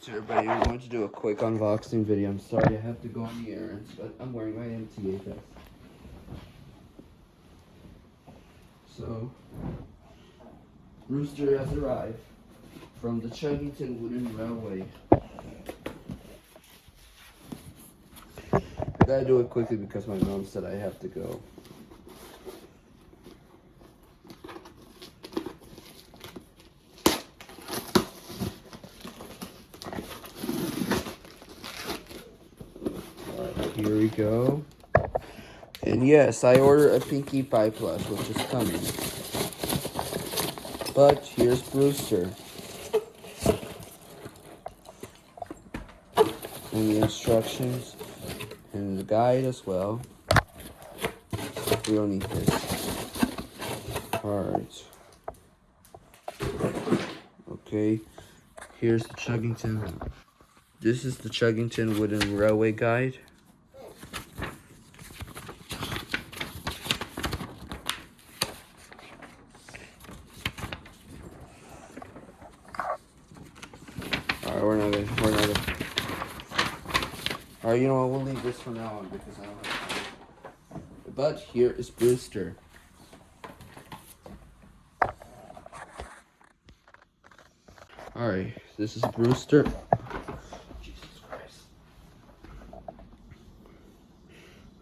Alright, so everybody, we're going to do a quick unboxing video. I'm sorry I have to go on the errands, but I'm wearing my MTA vest. So, Brewster has arrived from the Chuggington Wooden Railway. I gotta do it quickly because my mom said I have to go. Here we go. And yes, I ordered a Pinkie Pie plush, which is coming. But here's Brewster. And the instructions. And the guide as well. We don't need this. Alright. Okay. Here's the Chuggington. This is the Chuggington Wooden Railway Guide. Alright, we're not gonna. Alright, you know what, we'll leave this for now on because I don't have time. But here is Brewster. Alright, this is Brewster. Jesus Christ.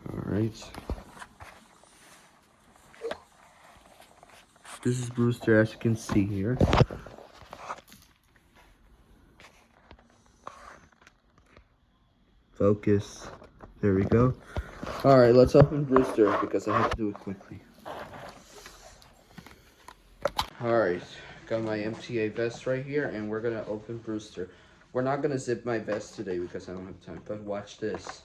Alright. This is Brewster, as you can see here. Focus. There we go. Alright, let's open Brewster because I have to do it quickly. Alright, got my MTA vest right here and we're gonna open Brewster. We're not gonna zip my vest today because I don't have time, but watch this.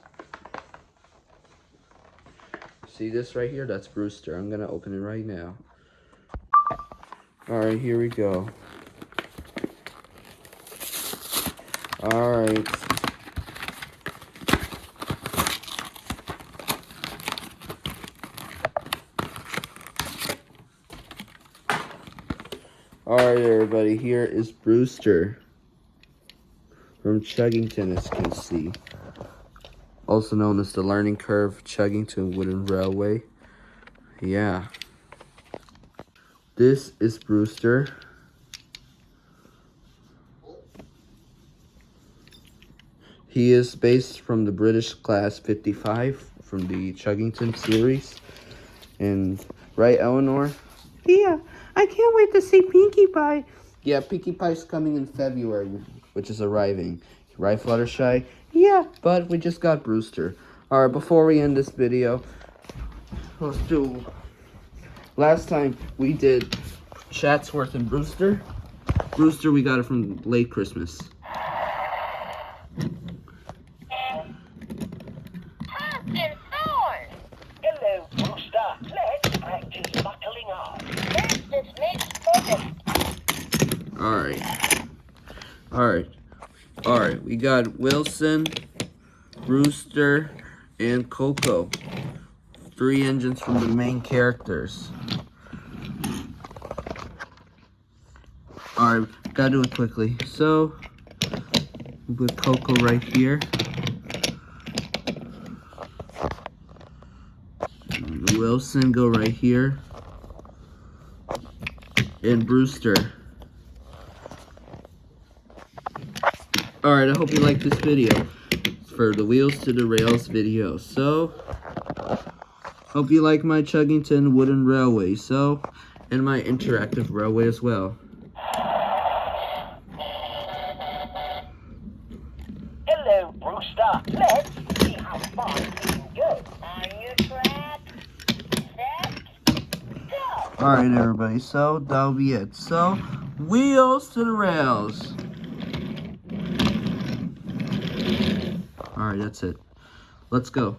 See this right here? That's Brewster. I'm gonna open it right now. Alright, here we go. Alright. Alright everybody, here is Brewster from Chuggington, as you can see. Also known as the Learning Curve Chuggington Wooden Railway. Yeah. This is Brewster. He is based from the British Class 55 from the Chuggington series. And, right, Elinor? Yeah. I can't wait to see Pinkie Pie. Yeah, Pinkie Pie's coming in February, which is arriving. Right, Fluttershy? Yeah, but we just got Brewster. Alright, before we end this video, let's do... Last time we did Chatsworth and Brewster. Brewster, we got it from late Christmas. Hello, Brewster. Let's practice buckling up. Alright, we got Wilson, Brewster, and Coco. 3 engines from the main characters. Alright, gotta do it quickly. So, we'll put Coco right here. Wilson go right here. And Brewster. Alright, I hope you liked this video for the Wheels to the Rails video. So, hope you like my Chuggington Wooden Railway. So, and my interactive railway as well. Hello, Brewster. Let's see how far you can go. On your track, set, go. Alright, everybody. So, that'll be it. So, Wheels to the Rails. Alright, that's it. Let's go.